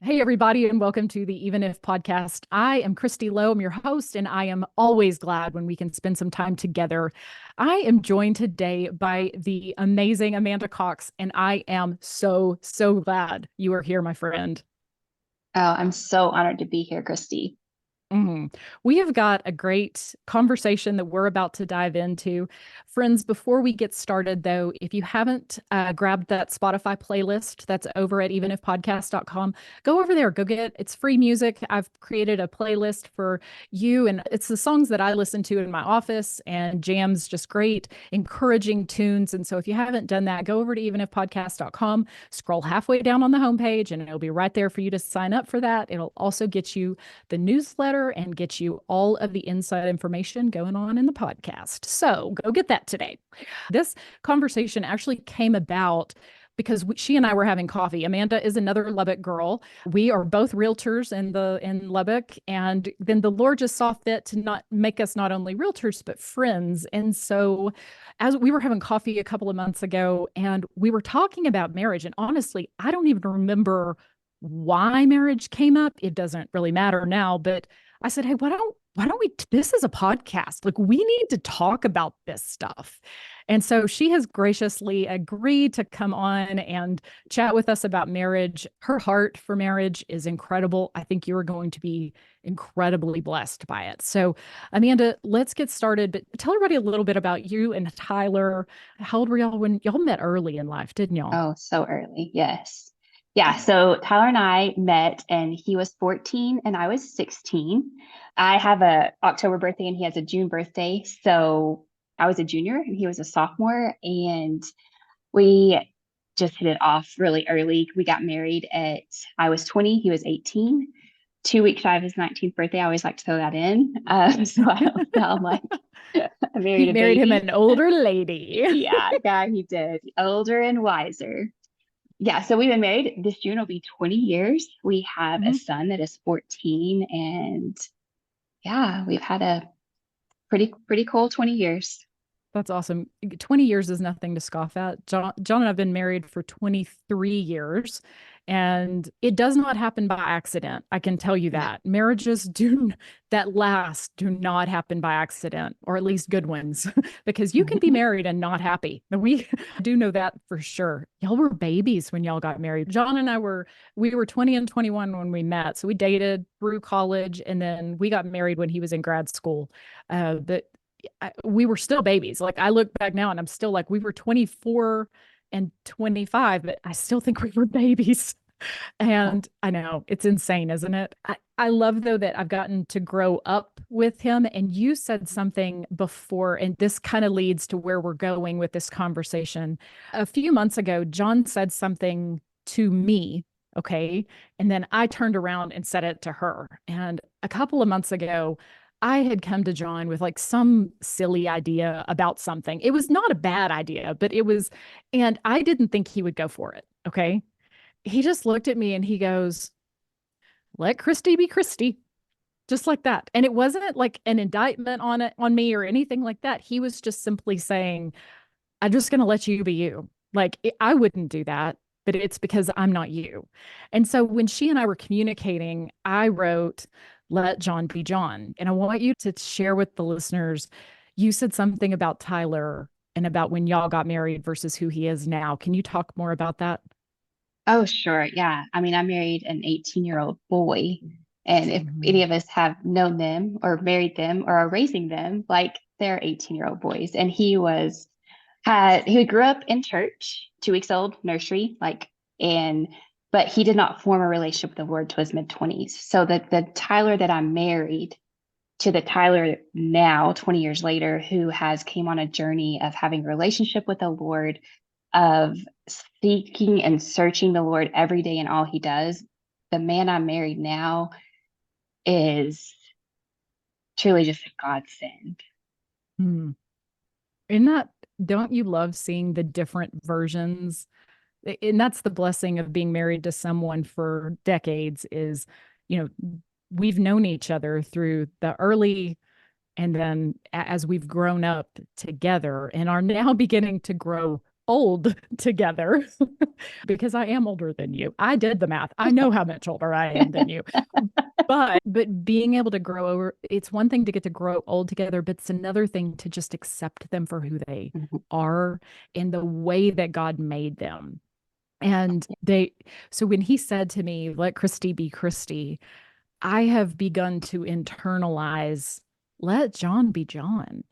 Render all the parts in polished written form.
Hey, everybody, and welcome to the Even If podcast. I am Christy Lowe. I'm your host, and I am always glad when we can spend some time together. I am joined today by the amazing Amanda Cox, and I am so glad you are here, my friend. Oh, I'm so honored to be here, Christy. Mhm. We have got a great conversation that we're about to dive into. Friends, before we get started, though, if you haven't grabbed that Spotify playlist that's over at evenifpodcast.com, go over there, go get it's free music. I've created a playlist for you, and it's the songs that I listen to in my office and jams, just great, encouraging tunes. And so if you haven't done that, go over to evenifpodcast.com, scroll halfway down on the homepage, and it'll be right there for you to sign up for that. It'll also get you the newsletter and get you all of the inside information going on in the podcast. So go get that today. This conversation actually came about because she and I were having coffee. Amanda is another Lubbock girl. We are both realtors in Lubbock, and then the Lord just saw fit to not make us not only realtors but friends. And so, as we were having coffee a couple of months ago, and we were talking about marriage, and honestly, I don't even remember why marriage came up. It doesn't really matter now, but I said, "Hey, why don't we this is a podcast. Like we need to talk about this stuff." And so she has graciously agreed to come on and chat with us about marriage. Her heart for marriage is incredible. I think you're going to be incredibly blessed by it. So, Amanda, let's get started. But tell everybody a little bit about you and Tyler. How old were y'all when y'all met early in life, didn't y'all? Oh, so early. Yes. Yeah. So Tyler and I met and he was 14 and I was 16. I have a October birthday and he has a June birthday. So I was a junior and he was a sophomore and we just hit it off really early. We got married I was 20, he was 18. 2 weeks shy of his 19th birthday. I always like to throw that in. So I don't sound like I He married a married him baby. an older lady. Yeah, yeah, he did. Older and wiser. Yeah, so we've been married. This June will be 20 years. We have a Mhm. son that is 14, and yeah, we've had a pretty cool 20 years. That's awesome. 20 years is nothing to scoff at. John and I've been married for 23 years, and it does not happen by accident. I can tell you No. that. Marriages that last do not happen by accident, or at least good ones, because you can be married and not happy. We do know that for sure. Y'all were babies when y'all got married. John and we were 20 and 21 when we met. So we dated through college, and then we got married when he was in grad school. But we were still babies. Like I look back now and I'm still like, we were 24 and 25, but I still think we were babies. And I know it's insane, isn't it? I love though that I've gotten to grow up with him. And you said something before, and this kind of leads to where we're going with this conversation. A few months ago, John said something to me. Okay. And then I turned around and said it to her. And a couple of months ago, I had come to John with like some silly idea about something. It was not a bad idea, but and I didn't think he would go for it. Okay. He just looked at me and he goes, "Let Christy be Christy," just like that. And it wasn't like an indictment on me or anything like that. He was just simply saying, "I'm just going to let you be you." Like I wouldn't do that, but it's because I'm not you. And so when she and I were communicating, I wrote, "Let John be John." And I want you to share with the listeners, you said something about Tyler and about when y'all got married versus who he is now. Can you talk more about that? Oh, sure. Yeah. I mean, I married an 18-year-old boy. And if any Mhm. of us have known them or married them or are raising them, like they're 18-year-old boys. And he grew up in church, 2 weeks old, nursery, and but he did not form a relationship with the Lord to his mid-20s. So the Tyler that I married to the Tyler now, 20 years later, who has came on a journey of having a relationship with the Lord, of seeking and searching the Lord every day in all he does. The man I'm married now is truly just a godsend. Hmm. In that, don't you love seeing the different versions? And that's the blessing of being married to someone for decades is, you know, we've known each other through the early and then as we've grown up together and are now beginning to grow old together because I am older than you. I did the math. I know how much older I am than you. But being able to grow over, it's one thing to get to grow old together, but it's another thing to just accept them for who they Mhm. are and the way that God made them. And so when he said to me, let Christy be Christy, I have begun to internalize, let John be John.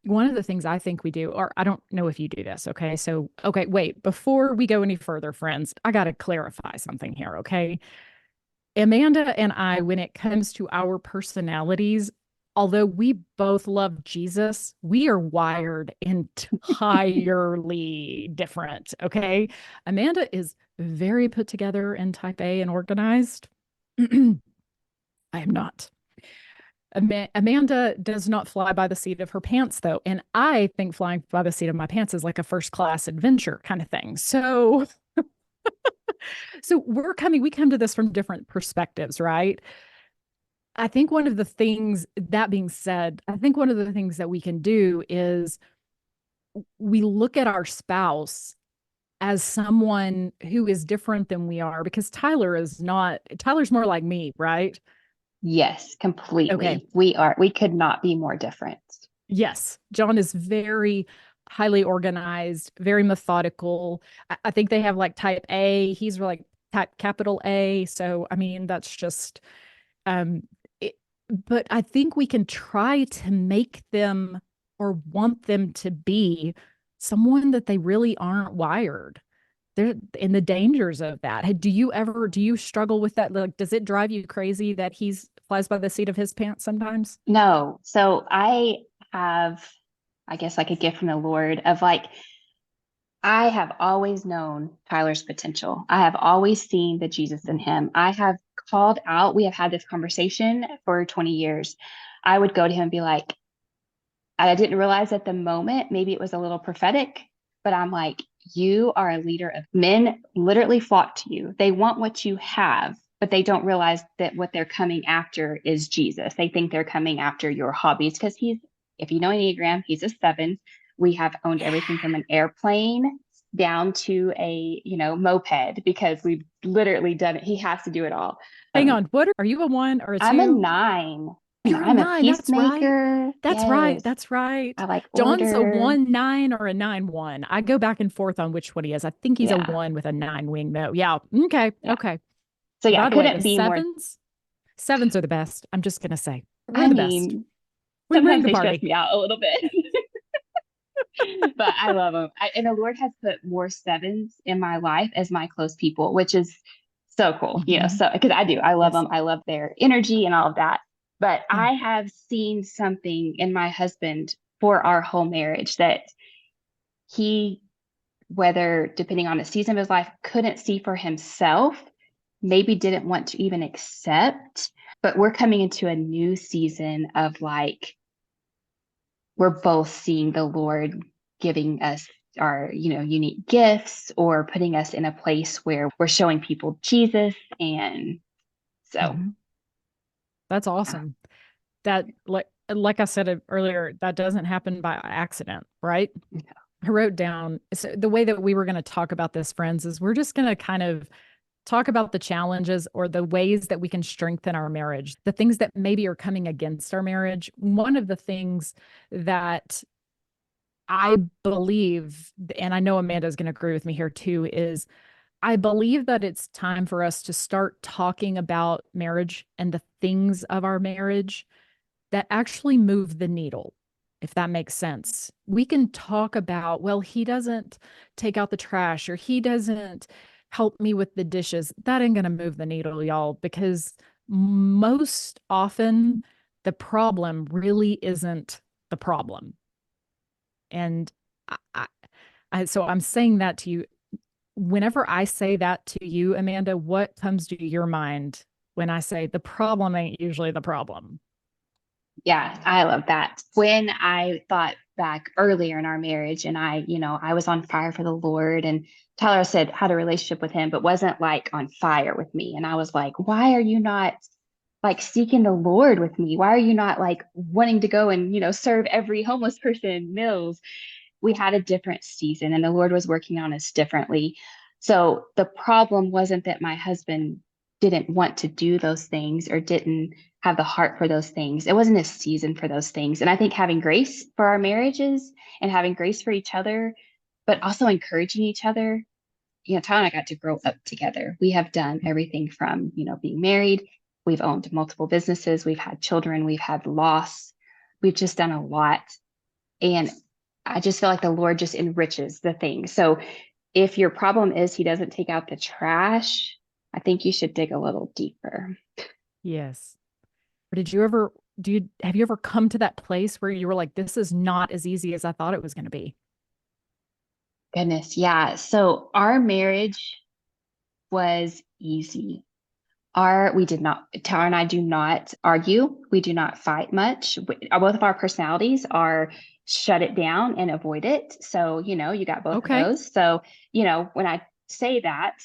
One of the things I think we do, or I don't know if you do this, okay? So, okay, wait, before we go any further, friends, I got to clarify something here, okay? Amanda and I, when it comes to our personalities, although we both love Jesus, we are wired entirely different. Okay. Amanda is very put together and type A and organized. I am not. Amanda does not fly by the seat of her pants, though. And I think flying by the seat of my pants is like a first class adventure kind of thing. So we come to this from different perspectives, right? I think one of the things, that being said, I think one of the things that we can do is we look at our spouse as someone who is different than we are because Tyler's more like me, right? Yes, Okay. completely. We could not be more different. Yes. John is very highly organized, very methodical. I think they have like type A. He's like type capital A. So, I mean, that's just, Um, it, but I think we can try to make them or want them to be someone that they really aren't wired. They're in the dangers of that. Hey, do you struggle with that? Like, does it drive you crazy that he's flies by the seat of his pants sometimes? No. So I have, I guess, like a gift from the Lord of like, I have always known Tyler's potential. I have always seen the Jesus in him. I have called out, we have had this conversation for 20 years. I would go to him and be like, I didn't realize at the moment, maybe it was a little prophetic, but I'm like, you are a leader of men literally flock to you. They want what you have, but they don't realize that what they're coming after is Jesus. They think they're coming after your hobbies because if you know Enneagram, he's a 7. We have owned everything from an airplane down to a, moped because we've literally done it. He has to do it all. Hang on, are you a one or a I'm a two? 9 and You're a I'm a nine. That's right. peacemaker. That's right. Yes. That's I right. like John's a order. 1-9 or a 9-1. I go back and forth on which one he is. I think he's a Yeah. one with a nine wing, though. Yeah. Okay. Yeah. Okay. So yeah, By the way, the couldn't be more. sevens are the best. I'm just gonna say we're I the best. mean, We bring sometimes the they stress party. me out a little bit, but I love them. And the Lord has put more 7s in my life as my close people, which is so cool. Mhm. So because I do, I love Yes. them. I love their energy and all of that. But Yeah. I have seen something in my husband for our whole marriage that he, whether depending on the season of his life, couldn't see for himself, maybe didn't want to even accept. But we're coming into a new season of like, we're both seeing the Lord giving us our, unique gifts or putting us in a place where we're showing people Jesus. And so, Mhm. That's yeah. awesome. That like I said earlier, that doesn't happen by accident, right? I wrote down so the way that we were going to talk about this, friends, is we're just going to kind of talk about the challenges or the ways that we can strengthen our marriage, the things that maybe are coming against our marriage. One of the things that I believe, and I know Amanda's going to agree with me here too, is I believe that it's time for us to start talking about marriage and the things of our marriage that actually move the needle, if that makes sense. We can talk about, well, he doesn't take out the trash or he doesn't help me with the dishes. That ain't going to move the needle, y'all, because most often the problem really isn't the problem. And so I'm saying that to you. Whenever I say that to you, Amanda, what comes to your mind when I say the problem ain't usually the problem? Yeah, I love that. When I thought back earlier in our marriage and I was on fire for the Lord and Tyler said had a relationship with him, but wasn't like on fire with me. And I was like, why are you not like seeking the Lord with me? Why are you not like wanting to go and, serve every homeless person meals? we had a different season and the Lord was working on us differently. So the problem wasn't that my husband didn't want to do those things or didn't have the heart for those things. It wasn't a season for those things. And I think having grace for our marriages and having grace for each other, but also encouraging each other. Tyler and I got to grow up together. We have done everything from, being married. We've owned multiple businesses. We've had children. We've had loss. We've just done a lot. And I just feel like the Lord just enriches the thing. So if your problem is he doesn't take out the trash, I think you should dig a little deeper. Yes. Or have you ever come to that place where you were like, this is not as easy as I thought it was going to be? Goodness. Yeah. So our marriage was easy. We did not, Tara and I do not argue. We do not fight much. Both of our personalities are shut it down and avoid it. So, you got both of Okay. those. So, when I say that,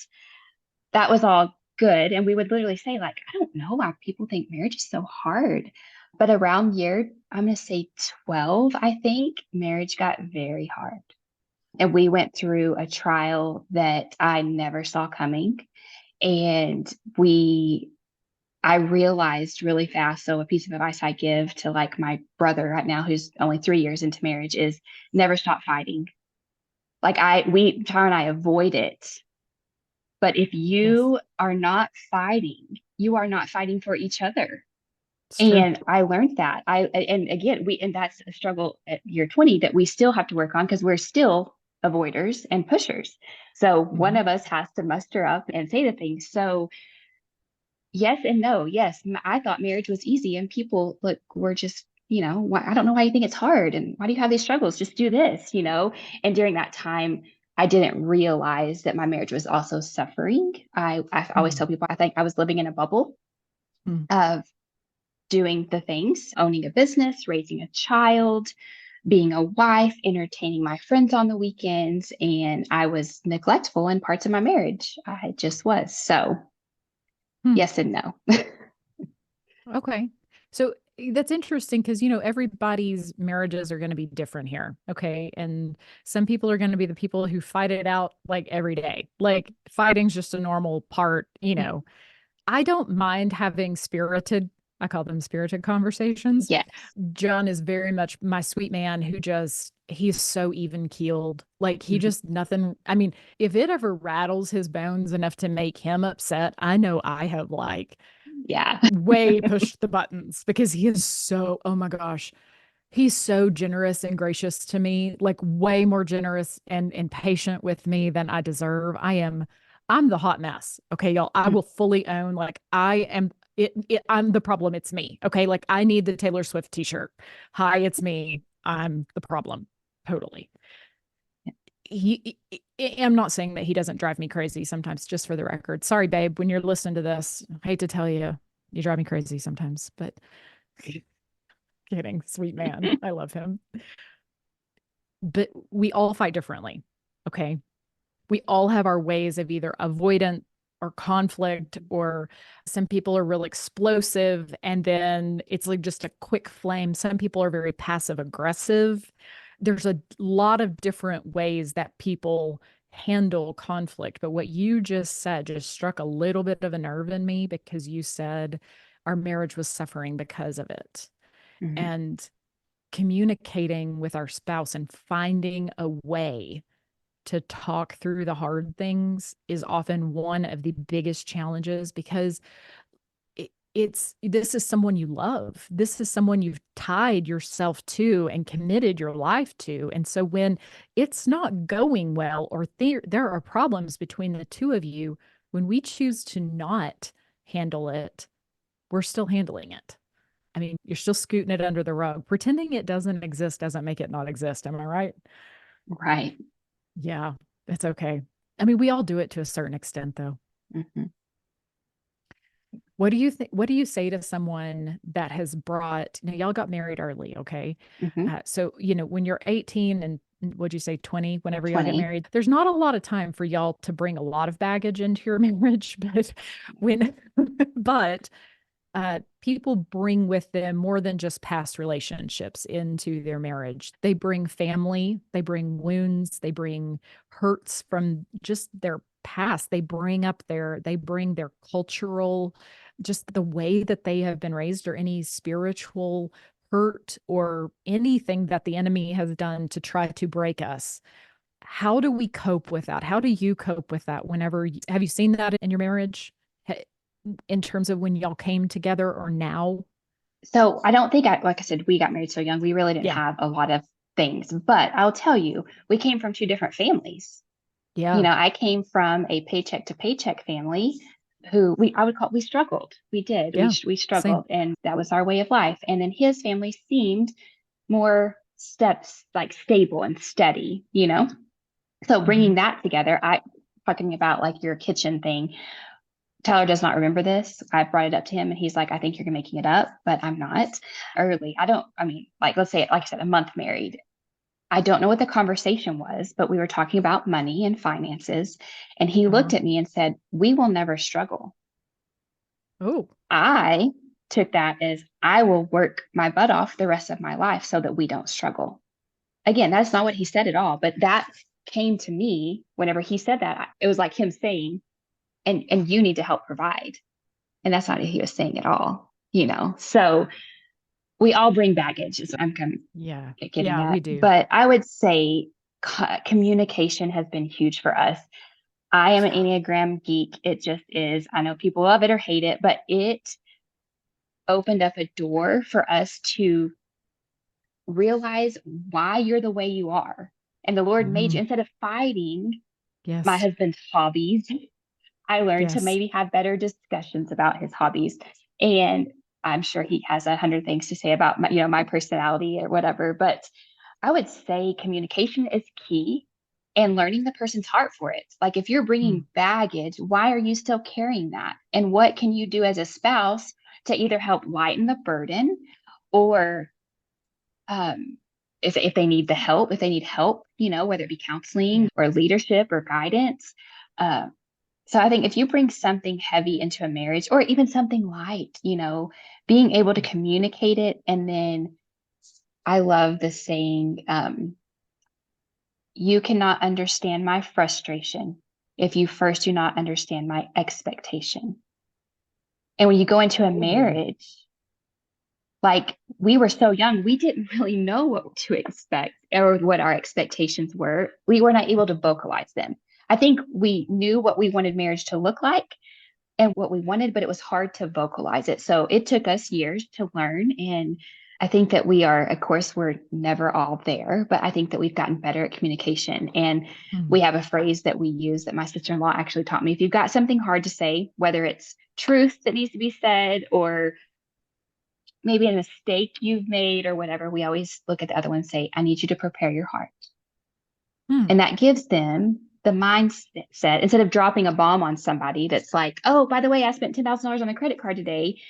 that was all good. And we would literally say, like, I don't know why people think marriage is so hard. But around year, I'm going to say 12, I think, marriage got very hard. And we went through a trial that I never saw coming. And I realized really fast. So a piece of advice I give to like my brother right now, who's only 3 years into marriage, is never stop fighting. Like Tara and I avoid it. But if Yes, you are not fighting, you are not fighting for each other. it's true. And I learned that. And again, and that's a struggle at year 20 that we still have to work on because we're still avoiders and pushers. So one Mhm. of us has to muster up and say the things. So yes and no. Yes, I thought marriage was easy, and people look were just, I don't know why you think it's hard, and why do you have these struggles? Just do this. And during that time, I didn't realize that my marriage was also suffering. I always Mhm. tell people I think I was living in a bubble Mhm. of doing the things, owning a business, raising a child, being a wife, entertaining my friends on the weekends, and I was neglectful in parts of my marriage. I just was. So Hmm. yes and no. Okay. So that's interesting because, everybody's marriages are going to be different here. Okay. And some people are going to be the people who fight it out like every day. Like fighting's just a normal part. I don't mind having I call them spirited conversations. Yes. John is very much my sweet man who he's so even keeled. Like he Mhm. just nothing. I mean, if it ever rattles his bones enough to make him upset, I know I have like Yeah. way pushed the buttons because he is so, oh my gosh, he's so generous and gracious to me, like way more generous and patient with me than I deserve. I'm the hot mess. Okay, y'all. I will fully own like I am I'm the problem. It's me. Okay. Like I need the Taylor Swift t-shirt. Hi, it's me. I'm the problem. Totally. I'm not saying that he doesn't drive me crazy sometimes, just for the record. Sorry, babe, when you're listening to this, I hate to tell you, you drive me crazy sometimes, but kidding, sweet man. I love him. But we all fight differently. Okay. We all have our ways of either avoidant or conflict, or some people are real explosive and then it's like just a quick flame. Some people are very passive aggressive. There's a lot of different ways that people handle conflict. But what you just said just struck a little bit of a nerve in me because you said our marriage was suffering because of it. Mhm. And communicating with our spouse and finding a way to talk through the hard things is often one of the biggest challenges because this is someone you love. This is someone you've tied yourself to and committed your life to. And so when it's not going well or there are problems between the two of you, when we choose to not handle it, we're still handling it. I mean, you're still scooting it under the rug. Pretending it doesn't exist doesn't make it not exist. Am I right? Right. Yeah, it's okay. I mean, we all do it to a certain extent, though. Mhm. What do you think? What do you say to someone that has y'all got married early, okay? Mhm. So, when you're 18 and what'd you say, 20, whenever y'all get 20. married, there's not a lot of time for y'all to bring a lot of baggage into your marriage, but when, but people bring with them more than just past relationships into their marriage. They bring family, they bring wounds, they bring hurts from just their past. They bring their cultural, just the way that they have been raised, or any spiritual hurt or anything that the enemy has done to try to break us. How do we cope with that? How do you cope with that have you seen that in your marriage? In terms of when y'all came together or now? So I don't think like I said, we got married so young. We really didn't Yeah. have a lot of things, but I'll tell you, we came from two different families. Yeah. I came from a paycheck to paycheck family who I would call, we struggled. We did. Yeah. We Same. struggled, and that was our way of life. And then his family seemed more steps like stable and steady. So Hmm. bringing that together, talking about like your kitchen thing, Tyler does not remember this. I brought it up to him and he's like, I think you're making it up, but I'm not. Early. I mean, like, let's say, like I said, a month married. I don't know what the conversation was, but we were talking about money and finances. And he Uh-huh. looked at me and said, we will never struggle. Oh. I took that as I will work my butt off the rest of my life so that we don't struggle. Again, that's not what he said at all, but that came to me whenever he said that. It was like him saying, and you need to help provide. And that's not what he was saying at all. So we all bring baggage, is what I'm kind Yeah. of getting Yeah, at. we do. But I would say communication has been huge for us. I am an Yeah. Enneagram geek. It just is. I know people love it or hate it, but it opened up a door for us to realize why you're the way you are. And the Lord made Mm. you, instead of fighting my Yes. husband's hobbies, I learned to Yes. maybe have better discussions about his hobbies. And I'm sure he has 100 things to say about my personality or whatever. But I would say communication is key, and learning the person's heart for it. Like if you're Mm. bringing baggage, why are you still carrying that? And what can you do as a spouse to either help lighten the burden, or um, if they need the help, if they need help, whether it be Yeah. counseling or leadership or guidance. Uh, so I think if you bring something heavy into a marriage, or even something light, being able to communicate it. And then I love the saying, you cannot understand my frustration if you first do not understand my expectation. And when you go into a Oh. marriage, like we were so young, we didn't really know what to expect or what our expectations were. We were not able to vocalize them. I think we knew what we wanted marriage to look like and what we wanted, but it was hard to vocalize it. So it took us years to learn. And I think that of course, we're never all there, but I think that we've gotten better at communication. And we Mm. have a phrase that we use that my sister in law actually taught me. If you've got something hard to say, whether it's truth that needs to be said or maybe a mistake you've made or whatever, we always look at the other one and say, I need you to prepare your heart. Mm. And that gives them the mindset instead of dropping a bomb on somebody that's like, oh, by the way, I spent $10,000 on a credit card today.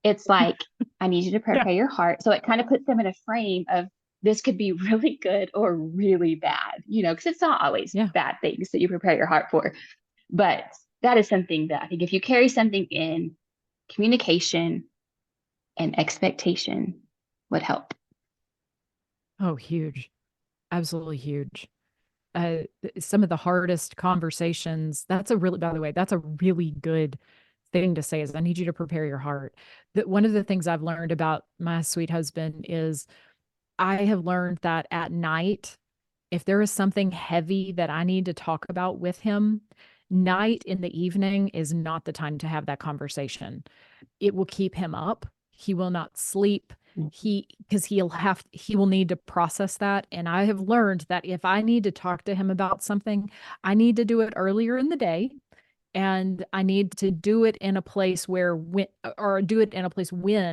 It's like, I need you to Yeah. prepare your heart. So it kind of puts them in a frame of this could be really good or really bad, because it's not always Yeah. bad things that you prepare your heart for. But that is something that I think if you carry something in, communication and expectation would help. Oh, huge. Absolutely huge. Some of the hardest conversations, by the way, that's a really good thing to say, is I need you to prepare your heart. That one of the things I've learned about my sweet husband is I have learned that at night, if there is something heavy that I need to talk about with him, night in the evening is not the time to have that conversation. It will keep him up. He will not sleep. Because he will need to process that. And I have learned that if I need to talk to him about something, I need to do it earlier in the day, and I need to do it in a place when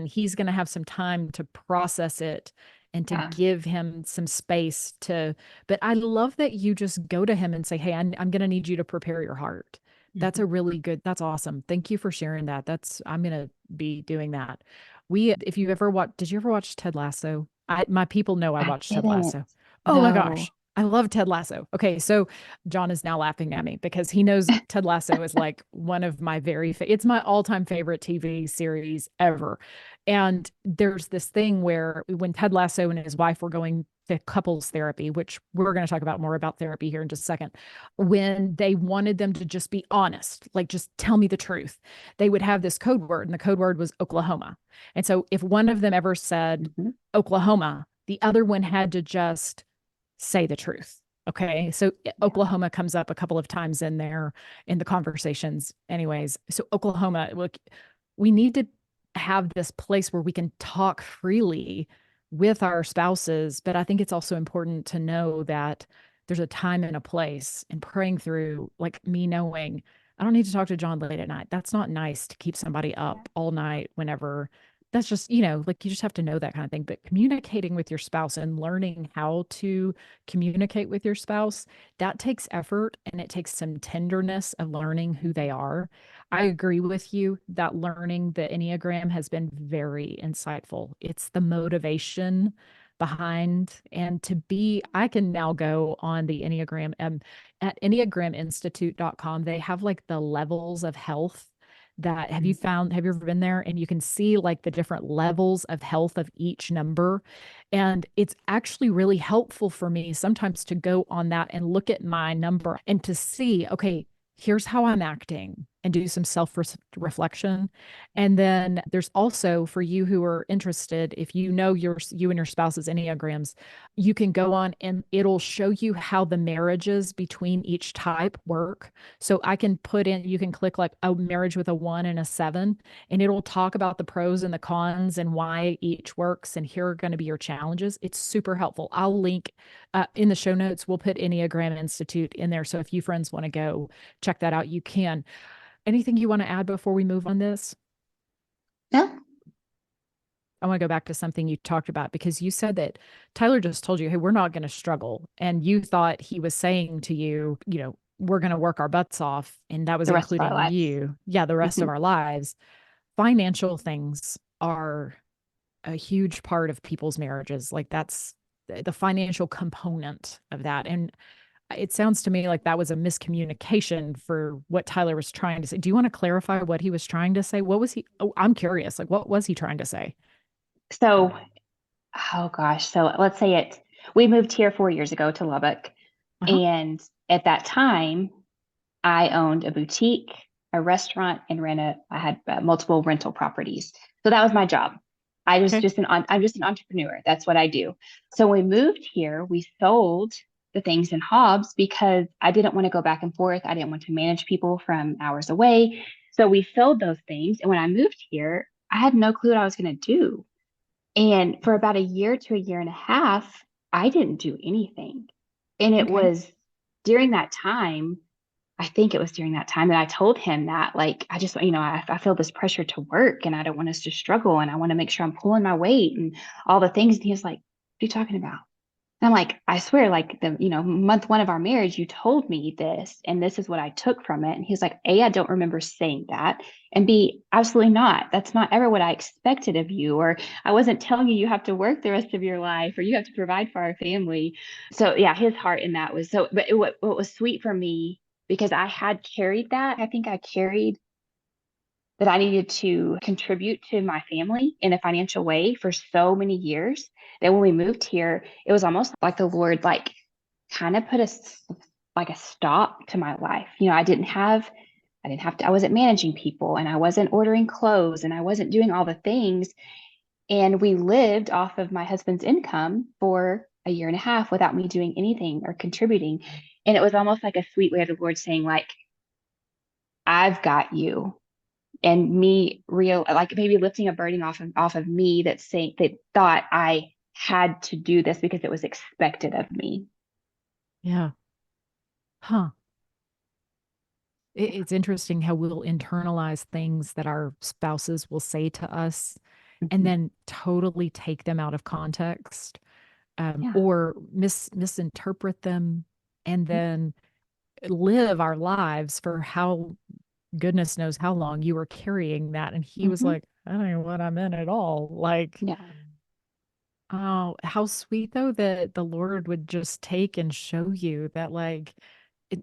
he's going to have some time to process it and to Yeah. give him some space to. But I love that you just go to him and say, hey, I'm going to need you to prepare your heart. That's awesome. Thank you for sharing that. I'm going to be doing that. If you ever watch, did you ever watch Ted Lasso? My people know I I watched Ted didn't. Lasso. Oh my No. gosh. I love Ted Lasso. Okay, so John is now laughing at me because he knows Ted Lasso is like one of my it's my all-time favorite TV series ever. And there's this thing where when Ted Lasso and his wife were going to couples therapy, which we're going to talk about more about therapy here in just a second, when they wanted them to just be honest, like just tell me the truth, they would have this code word, and the code word was Oklahoma. And so if one of them ever said Mhm. Oklahoma, the other one had to just say the truth. Okay. So Yeah. Oklahoma comes up a couple of times in there in the conversations, anyways. So Oklahoma, look, we need to have this place where we can talk freely with our spouses. But I think it's also important to know that there's a time and a place, and praying through, like me knowing I don't need to talk to John late at night. That's not nice to keep somebody Yeah. up all night whenever that's just, like you just have to know that kind of thing. But communicating with your spouse and learning how to communicate with your spouse, that takes effort, and it takes some tenderness of learning who they are. I agree with you that learning the Enneagram has been very insightful. It's the motivation behind, and to be, I can now go on the Enneagram at enneagraminstitute.com. They have like the levels of health that have you ever been there, and you can see like the different levels of health of each number. And it's actually really helpful for me sometimes to go on that and look at my number and to see, okay, here's how I'm acting, and do some self reflection. And then there's also, for you who are interested, if you know you and your spouse's Enneagrams, you can go on and it'll show you how the marriages between each type work. So I can put in, you can click like a marriage with a 1 and a 7, and it'll talk about the pros and the cons and why each works. And here are going to be your challenges. It's super helpful. I'll link in the show notes. We'll put Enneagram Institute in there. So if you friends want to go check that out, you can. Anything you want to add before we move on this? No. I want to go back to something you talked about, because you said that Tyler just told you, hey, we're not going to struggle. And you thought he was saying to you, we're going to work our butts off. And that was The rest of our including lives. you. Yeah, the rest Hmm. of our lives. Financial things are a huge part of people's marriages. Like that's the financial component of that. And it sounds to me like that was a miscommunication for what Tyler was trying to say. Do you want to clarify what he was trying to say? What was he? Oh, I'm curious. Like, what was he trying to say? So, oh gosh. So let's say we moved here 4 years ago to Lubbock. Uh-huh. And at that time, I owned a boutique, a restaurant, and I had multiple rental properties. So that was my job. Okay. I'm just an entrepreneur. That's what I do. So when we moved here, we sold the things in Hobbs because I didn't want to go back and forth. I didn't want to manage people from hours away. So we sold those things. And when I moved here, I had no clue what I was going to do. And for about a year to a year and a half, I didn't do anything. And it Okay. was during that time, I think it was during that time that I told him that, like, I just, I feel this pressure to work and I don't want us to struggle and I want to make sure I'm pulling my weight and all the things. And he was like, what are you talking about? And I'm like, I swear, like month one of our marriage, you told me this, and this is what I took from it. And he's like, A, I don't remember saying that. And B, absolutely not. That's not ever what I expected of you. Or I wasn't telling you you have to work the rest of your life or you have to provide for our family. So yeah, his heart in that was so, but what was sweet for me, because I had carried that. I think I carried that I needed to contribute to my family in a financial way for so many years that when we moved here, it was almost like the Lord like kind of put like a stop to my life. I wasn't managing people and I wasn't ordering clothes and I wasn't doing all the things. And we lived off of my husband's income for a year and a half without me doing anything or contributing. And it was almost like a sweet way of the Lord saying, like, I've got you, and me real like maybe lifting a burden off of me that thought I had to do this because it was expected of me. Yeah. Huh. It's interesting how we'll internalize things that our spouses will say to us and Mhm. then totally take them out of context, Yeah. or misinterpret them, and then live our lives for how goodness knows how long you were carrying that. And he was Hmm. like, I don't know what I meant at all. Like, Yeah. Oh, how sweet though that the Lord would just take and show you that like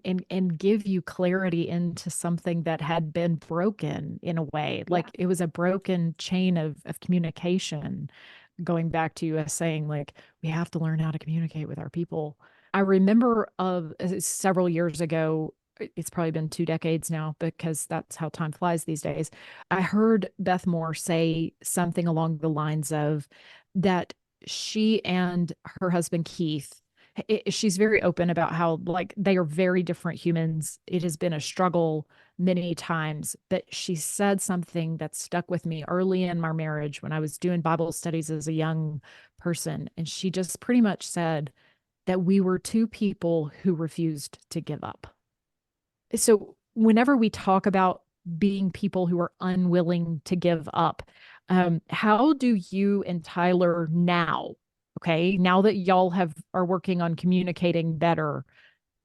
and give you clarity into something that had been broken in a way. Yeah. Like it was a broken chain of communication, going back to us saying like we have to learn how to communicate with our people. I remember of several years ago, it's probably been 2 decades now because that's how time flies these days. I heard Beth Moore say something along the lines of that she and her husband Keith, she's very open about how like they are very different humans. It has been a struggle many times, but she said something that stuck with me early in our marriage when I was doing Bible studies as a young person. And she just pretty much said that we were two people who refused to give up. So whenever we talk about being people who are unwilling to give up, how do you and Tyler now, okay, now that y'all have are working on communicating better,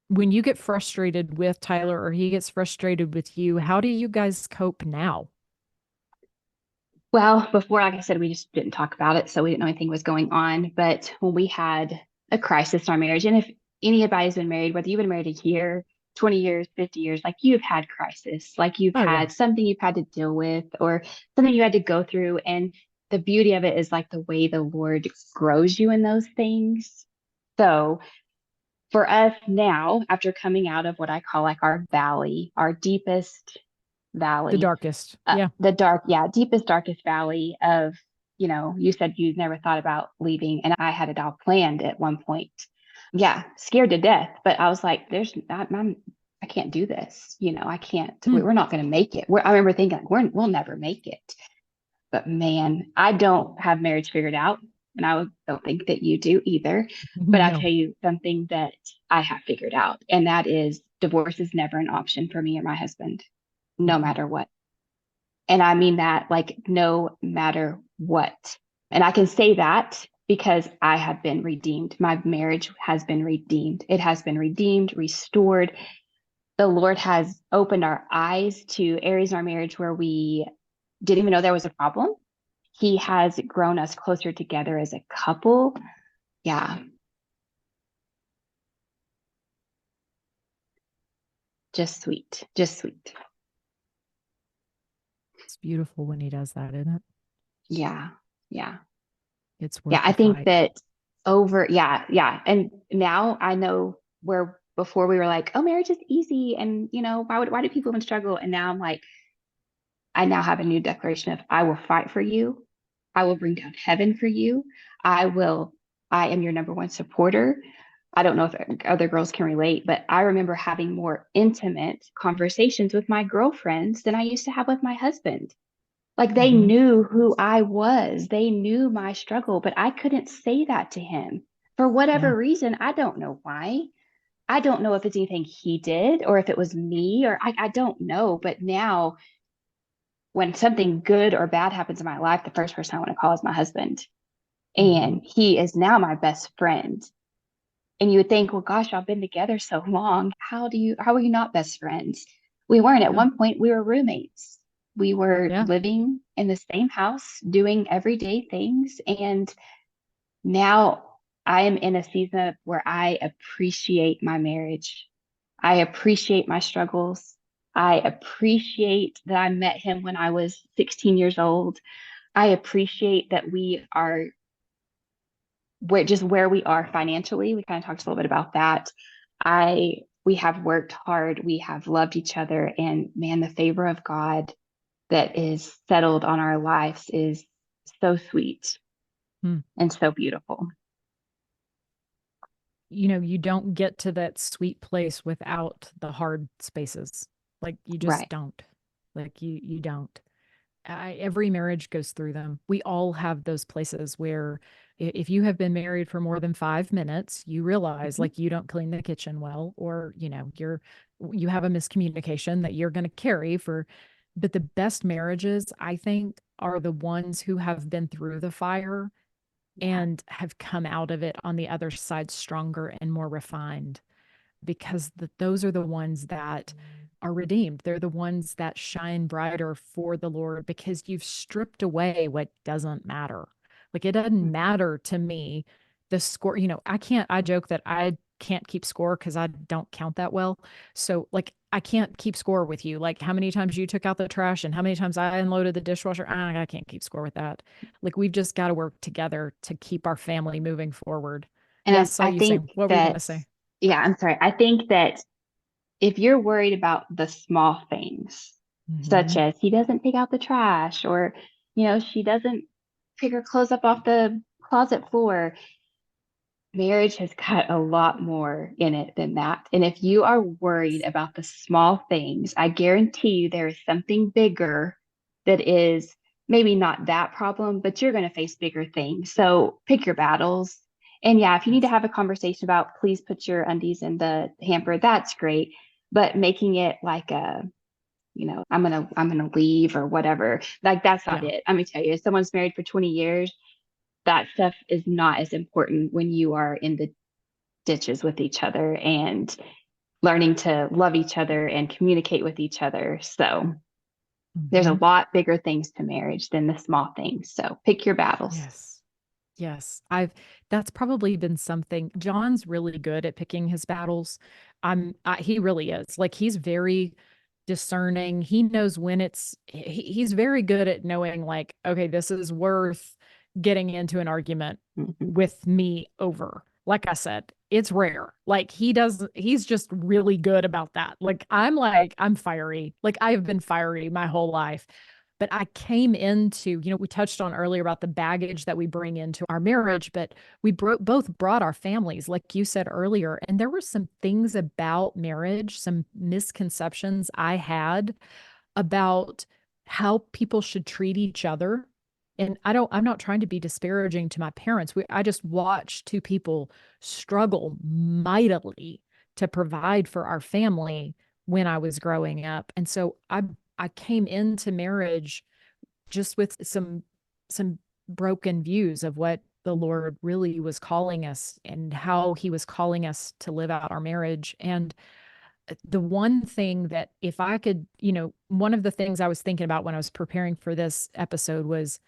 when you get frustrated with Tyler or he gets frustrated with you, how do you guys cope now? Well, before, like I said, we just didn't talk about it, so we didn't know anything was going on. But when we had a crisis in our marriage, and if anybody's been married, whether you've been married a year, 20 years, 50 years, like you've had crisis, like you've Oh yeah. had something you've had to deal with or something you had to go through. And the beauty of it is like the way the Lord grows you in those things. So for us now, after coming out of what I call like our valley, our deepest The valley, darkest. Yeah. the dark, yeah, deepest, darkest valley of, you said you never thought about leaving, and I had it all planned at one point. Yeah, scared to death, but I was like, I can't do this. I can't. Hmm. We're not going to make it. I remember thinking, like, we'll never make it. But man, I don't have marriage figured out, and don't think that you do either. But I'll No. tell you something that I have figured out, and that is divorce is never an option for me or my husband, no Mhm. matter what. And I mean that like no matter what. And I can say that because I have been redeemed. My marriage has been redeemed. It has been redeemed, restored. The Lord has opened our eyes to areas in our marriage where we didn't even know there was a problem. He has grown us closer together as a couple. Yeah, just sweet. Just sweet. It's beautiful when he does that, isn't it? Yeah. Yeah. It's Yeah, worth I the think fight. that yeah, yeah. And now I know where before we were like, oh, marriage is easy. And, why do people even struggle? And now I'm like, I now have a new declaration of I will fight for you. I will bring down heaven for you. I will, I am your number one supporter. I don't know if other girls can relate, but I remember having more intimate conversations with my girlfriends than I used to have with my husband. Like they Hmm. knew who I was. They knew my struggle, but I couldn't say that to him for Yeah. whatever reason. I don't know why. I don't know if it's anything he did or if it was me or I don't know. But now when something good or bad happens in my life, the first person I want to call is my husband. Hmm. And he is now my best friend. And you would think, well, gosh, I've been together so long. How are you not best friends? We weren't. At Yeah. one point, we were roommates. We were Yeah. living in the same house, doing everyday things. And now I am in a season where I appreciate my marriage. I appreciate my struggles. I appreciate that I met him when I was 16 years old. I appreciate that we are where we are financially. We kind of talked a little bit about that. We have worked hard, we have loved each other, and man, the favor of God that is settled on our lives is so sweet Hmm. and so beautiful. You don't get to that sweet place without the hard spaces. Like you just Right. don't. Like you don't. Every marriage goes through them. We all have those places where if you have been married for more than 5 minutes, you realize Mhm. like you don't clean the kitchen well, or you have a miscommunication that you're going to carry for. But the best marriages, I think, are the ones who have been through the fire Yeah. and have come out of it on the other side stronger and more refined, because those are the ones that are redeemed. They're the ones that shine brighter for the Lord because you've stripped away what doesn't matter. Like it doesn't Mhm. matter to me the score. I joke that I can't keep score because I don't count that well. So like I can't keep score with you. Like how many times you took out the trash and how many times I unloaded the dishwasher. I can't keep score with that. Like we've just got to work together to keep our family moving forward. And Yes, saw I you think saying. What were you that, gonna say? yeah, I'm sorry. I think that if you're worried about the small things, such Hmm. as he doesn't take out the trash or, she doesn't pick her clothes up off the closet floor, marriage has got a lot more in it than that. And if you are worried about the small things, I guarantee you there is something bigger that is maybe not that problem, but you're going to face bigger things. So pick your battles. And yeah, if you need to Yes. have a conversation about please put your undies in the hamper, that's great. But making it like I'm gonna leave or whatever, like that's not Yeah. it. Let me tell you, if someone's married for 20 years, that stuff is not as important when you are in the ditches with each other and learning to love each other and communicate with each other. So there's a Hmm. lot bigger things to marriage than the small things. So pick your battles. Yes. Yes. That's probably been something. John's really good at picking his battles. He really is. Like he's very discerning. He knows when he's very good at knowing like, okay, this is worth getting into an argument Mhm. with me over. Like I said, it's rare. Like he's just really good about that. I'm fiery. Like I have been fiery my whole life. But I came into, we touched on earlier about the baggage that we bring into our marriage, but both brought our families, like you said earlier. And there were some things about marriage, some misconceptions I had about how people should treat each other. And I'm not trying to be disparaging to my parents. I just watched two people struggle mightily to provide for our family when I was growing up. And so I came into marriage just with some broken views of what the Lord really was calling us and how he was calling us to live out our marriage. And the one thing that if I could, one of the things I was thinking about when I was preparing for this episode was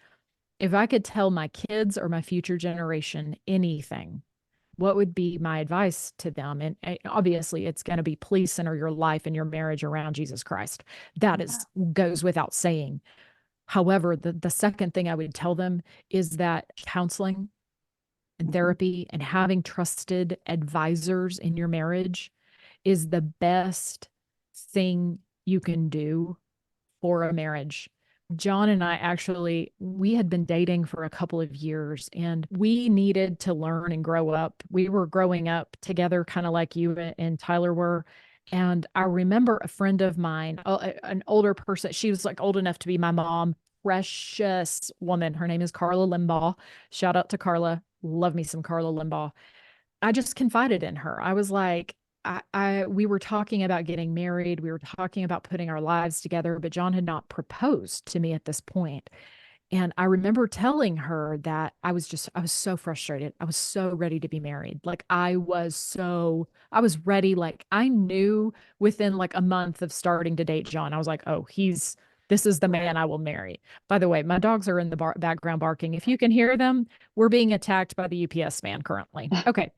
if I could tell my kids or my future generation anything, what would be my advice to them? And obviously, it's going to be please center your life and your marriage around Jesus Christ. That Yeah. is goes without saying. However, the second thing I would tell them is that counseling and Mhm. therapy and having trusted advisors in your marriage is the best thing you can do for a marriage. John and I actually, we had been dating for a couple of years and we needed to learn and grow up. We were growing up together, kind of like you and Tyler were. And I remember a friend of mine, an older person, she was like old enough to be my mom, precious woman. Her name is Carla Limbaugh. Shout out to Carla. Love me some Carla Limbaugh. I just confided in her. I was like, we were talking about getting married. We were talking about putting our lives together, but John had not proposed to me at this point. And I remember telling her that I was so frustrated. I was so ready to be married. I was ready. Like I knew within like a month of starting to date John, I was like, oh, this is the man I will marry. By the way, my dogs are in the background barking. If you can hear them, we're being attacked by the UPS man currently. Okay.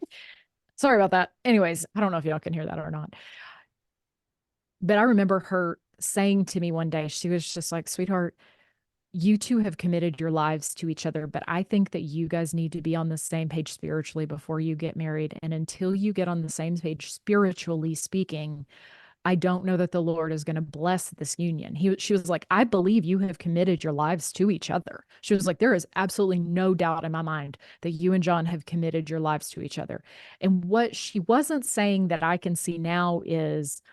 Sorry about that. Anyways, I don't know if y'all can hear that or not. But I remember her saying to me one day, she was just like, sweetheart, you two have committed your lives to each other, but I think that you guys need to be on the same page spiritually before you get married. And until you get on the same page spiritually speaking, I don't know that the Lord is going to bless this union. She was like, I believe you have committed your lives to each other. She was like, there is absolutely no doubt in my mind that you and John have committed your lives to each other. And what she wasn't saying that I can see now is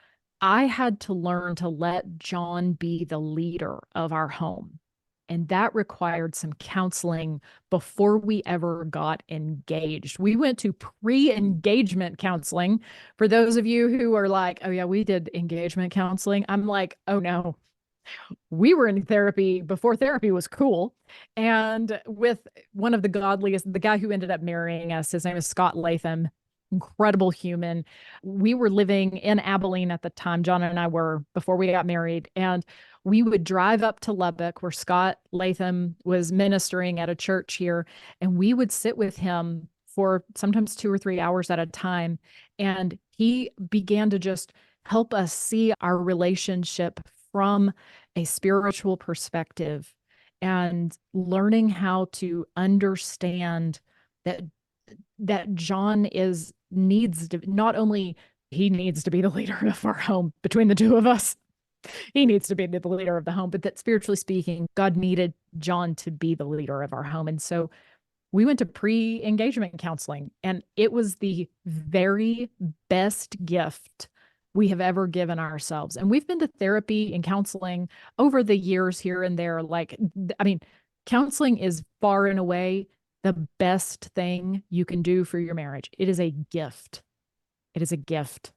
I had to learn to let John be the leader of our home. And that required some counseling before we ever got engaged. We went to pre engagement counseling. For those of you who are like, oh, yeah, we did engagement counseling, I'm like, oh, no, we were in therapy before therapy was cool. And with one of the godliest, the guy who ended up marrying us, his name is Scott Latham, incredible human. We were living in Abilene at the time, John and I were, before we got married. And we would drive up to Lubbock where Scott Latham was ministering at a church here, and we would sit with him for sometimes 2 or 3 hours at a time. And he began to just help us see our relationship from a spiritual perspective and learning how to understand that John is needs to not only he needs to be the leader of our home between the two of us. He needs to be the leader of the home, but that spiritually speaking, God needed John to be the leader of our home. And so we went to pre-engagement counseling, and it was the very best gift we have ever given ourselves. And we've been to therapy and counseling over the years here and there. Like, I mean, counseling is far and away the best thing you can do for your marriage. It is a gift. It is a gift.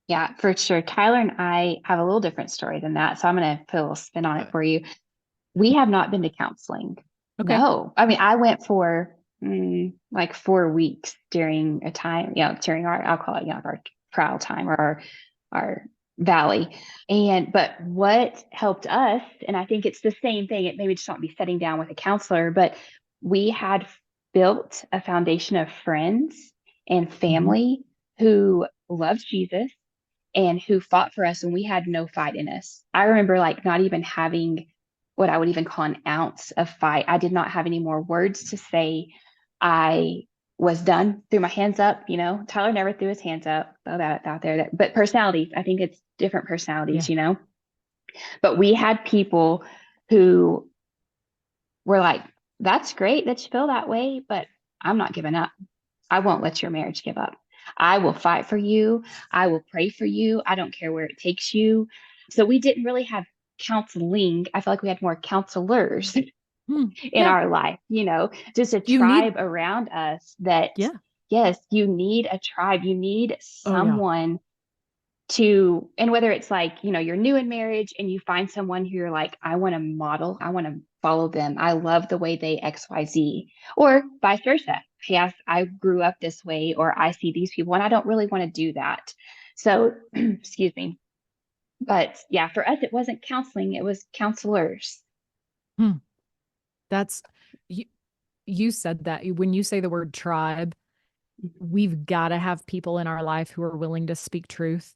Yeah, for sure. Tyler and I have a little different story than that. So I'm going to put a little spin on it for you. We have not been to counseling. Okay. No. I mean, I went for like 4 weeks during a time, during our, I'll call it, our trial time or our valley. But what helped us, and I think it's the same thing, it maybe just not be sitting down with a counselor, but we had built a foundation of friends and Mm-hmm. family who loved Jesus and who fought for us when we had no fight in us. I remember like not even having what I would even call an ounce of fight. I did not have any more words to say. I was done, threw my hands up. Tyler never threw his hands up. Throw that out there. But personalities, I think it's different Yeah. personalities. But we had people who were like, that's great that you feel that way, but I'm not giving up. I won't let your marriage give up. I will fight for you. I will pray for you. I don't care where it takes you. So we didn't really have counseling. I feel like we had more counselors in Yeah. our life, just a You need, tribe around us that, yeah. yes, you need a tribe. You need Oh, yeah. someone and whether it's like, you're new in marriage and you find someone who you're like, I want to model, I want to follow them. I love the way they XYZ, or vice versa. Yes, I grew up this way, or I see these people and I don't really want to do that. So, excuse me. But yeah, for us, it wasn't counseling, it was counselors. Hmm. That's you, you said that when you say the word tribe, we've got to have people in our life who are willing to speak truth.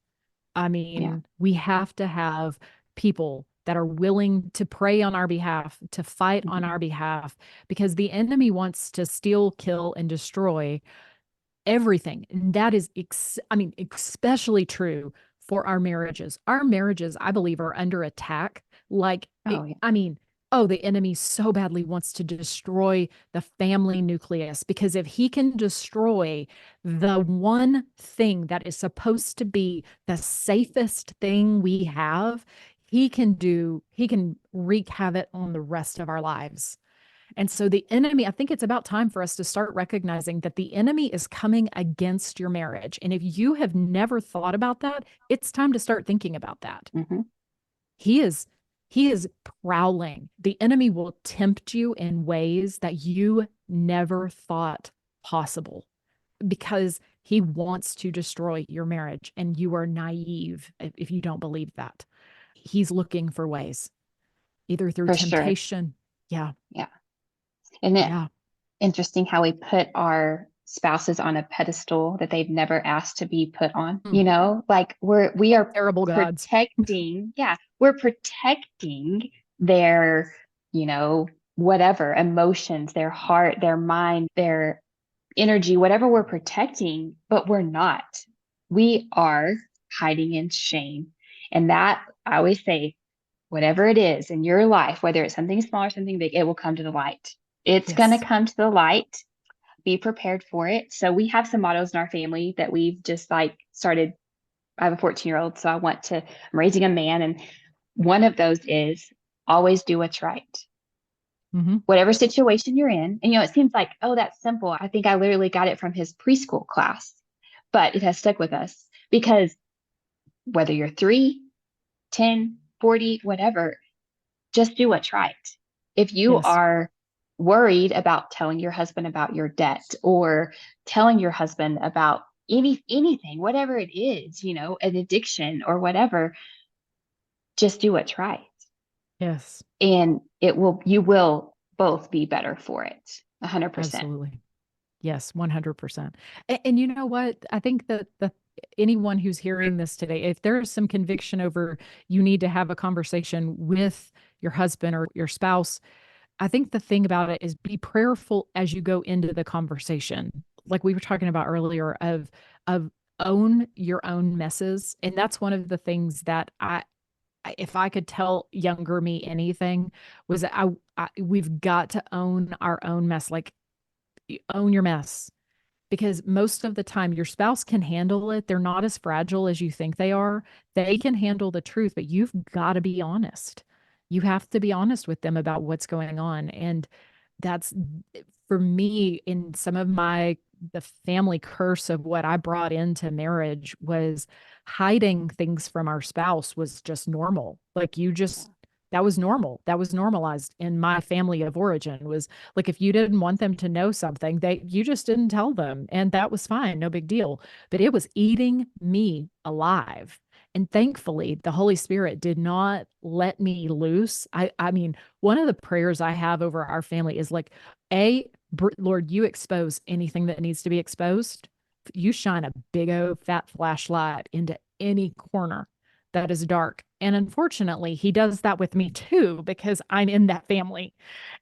I Yeah. mean, we have to have people that are willing to pray on our behalf, to fight on Mhm. our behalf, because the enemy wants to steal, kill, and destroy everything. And that is, I mean, especially true for our marriages. Our marriages, I believe, are under attack. Oh, yeah. I mean, oh, the enemy so badly wants to destroy the family nucleus because if he can destroy the one thing that is supposed to be the safest thing we have, he can wreak havoc on the rest of our lives. And so the enemy, I think it's about time for us to start recognizing that the enemy is coming against your marriage. And if you have never thought about that, it's time to start thinking about that. Hmm. He is he is prowling. The enemy will tempt you in ways that you never thought possible because he wants to destroy your marriage and you are naive if you don't believe that. He's looking for ways, either through For sure. temptation. Yeah. Yeah. And it Yeah. interesting how we put our spouses on a pedestal that they've never asked to be put on, Mm. like we are Terrible gods. protecting, yeah, we're protecting their, whatever emotions, their heart, their mind, their energy, whatever we're protecting, but we're not. We are hiding in shame. And that I always say, whatever it is in your life, whether it's something small or something big, it will come to the light. It's going to Yes. come to the light. Be prepared for it. So we have some mottos in our family that we've just like started. I have a 14-year-old, so I'm raising a man. And one of those is always do what's right. Hmm. Whatever situation you're in. And, it seems like, oh, that's simple. I think I literally got it from his preschool class, but it has stuck with us because whether you're 3, 10, 40, whatever, just do what's right. If you Yes. are worried about telling your husband about your debt or telling your husband about anything, whatever it is, an addiction or whatever, just do what's right. Yes, And you will both be better for it. 100%. absolutely. Yes, 100%. And you know what? I think that anyone who's hearing this today, if there is some conviction over you need to have a conversation with your husband or your spouse, I think the thing about it is be prayerful as you go into the conversation. Like we were talking about earlier of own your own messes. And that's one of the things that if I could tell younger me anything was that we've got to own our own mess. Like own your mess because most of the time your spouse can handle it. They're not as fragile as you think they are. They can handle the truth, but you've got to be honest. You have to be honest with them about what's going on. And that's for me in some of the family curse of what I brought into marriage was hiding things from our spouse was just normal. Like you just that was normal. That was normalized in my family of origin was like if you didn't want them to know something, you just didn't tell them and that was fine, no big deal. But it was eating me alive. And thankfully, the Holy Spirit did not let me loose. I mean, one of the prayers I have over our family is like, Lord, you expose anything that needs to be exposed. You shine a big old fat flashlight into any corner that is dark. And unfortunately, he does that with me too, because I'm in that family.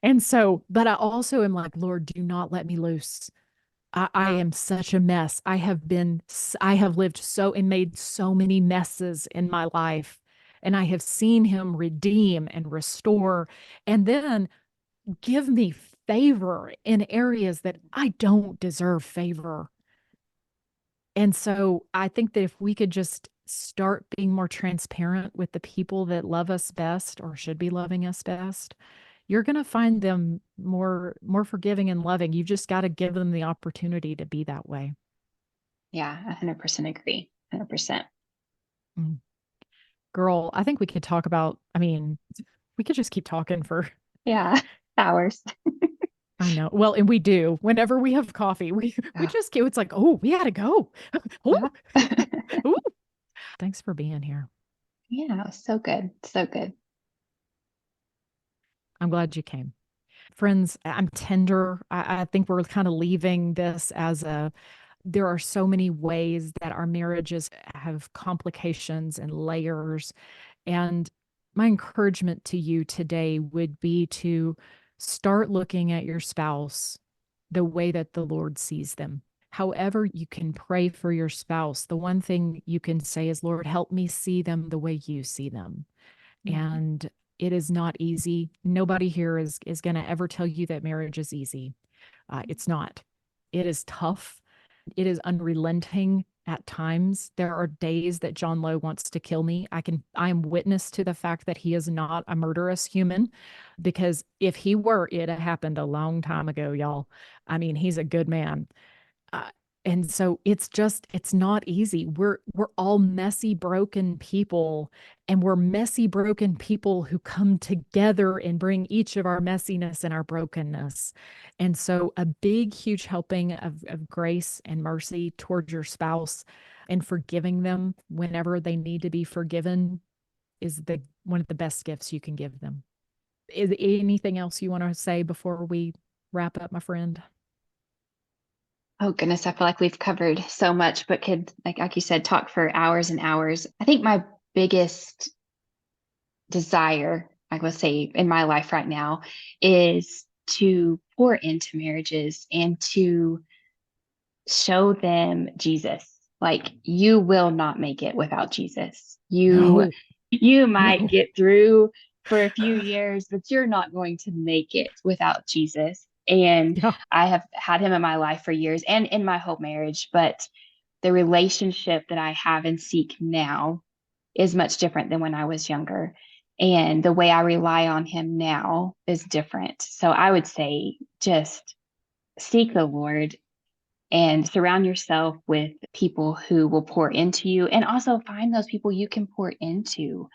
And so, but I also am like, Lord, do not let me loose. I am such a mess. I have lived so and made so many messes in my life. And I have seen him redeem and restore and then give me favor in areas that I don't deserve favor. And so I think that if we could just start being more transparent with the people that love us best or should be loving us best, you're going to find them more forgiving and loving. You've just got to give them the opportunity to be that way. Yeah, 100% agree. 100%. Mm. Girl, I think we could talk about, I mean, we could just keep talking for Yeah, hours. I know. Well, and we do. Whenever we have coffee, we Oh, just it's like, oh, we gotta go. Oh, yeah. ooh. Thanks for being here. Yeah, it was so good. So good. I'm glad you came. Friends, I'm tender. I think we're kind of leaving this as there are so many ways that our marriages have complications and layers. And my encouragement to you today would be to start looking at your spouse the way that the Lord sees them. However, you can pray for your spouse. The one thing you can say is, Lord, help me see them the way you see them. Yeah. And it is not easy. Nobody here is going to ever tell you that marriage is easy. It's not. It is tough. It is unrelenting at times. There are days that John Lowe wants to kill me. I am witness to the fact that he is not a murderous human because if he were, it had happened a long time ago, y'all. I mean, he's a good man. Uh, and so it's not easy. We're all messy, broken people, and we're messy, broken people who come together and bring each of our messiness and our brokenness. And so a big, huge helping of grace and mercy towards your spouse and forgiving them whenever they need to be forgiven is the one of the best gifts you can give them. Is anything else you want to say before we wrap up, my friend? Oh goodness, I feel like we've covered so much, but could like you said, talk for hours and hours. I think my biggest desire, I would say, in my life right now is to pour into marriages and to show them Jesus. Like you will not make it without Jesus. No, You might no. get through for a few years, but you're not going to make it without Jesus. And Yeah. I have had him in my life for years and in my whole marriage, but the relationship that I have and seek now is much different than when I was younger. And the way I rely on him now is different. So I would say just seek the Lord and surround yourself with people who will pour into you and also find those people you can pour into.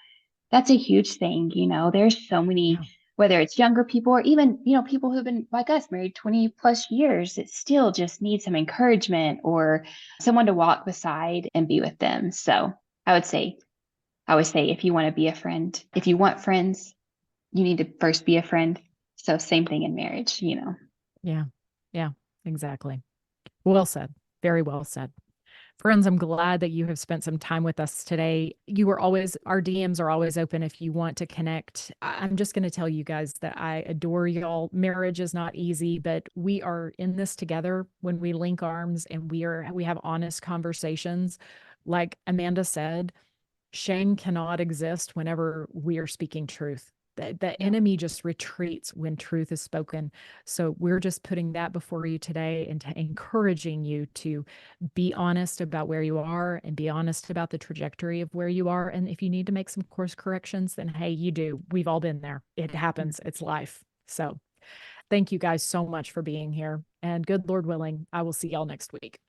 That's a huge thing. There's so Yeah. many, whether it's younger people or even, people who've been like us married 20 plus years, that still just need some encouragement or someone to walk beside and be with them. So I would say I always say, if you want to be a friend, if you want friends, you need to first be a friend. So same thing in marriage, you know. Yeah. Yeah, exactly. Well said. Very well said. Friends, I'm glad that you have spent some time with us today. You are always, our DMs are always open if you want to connect. I'm just going to tell you guys that I adore y'all. Marriage is not easy, but we are in this together when we link arms and we have honest conversations. Like Amanda said, shame cannot exist whenever we are speaking truth. The Yeah. enemy just retreats when truth is spoken. So we're just putting that before you today and encouraging you to be honest about where you are and be honest about the trajectory of where you are. And if you need to make some course corrections, then hey, you do. We've all been there. It happens. It's life. So thank you guys so much for being here. And good Lord willing, I will see y'all next week.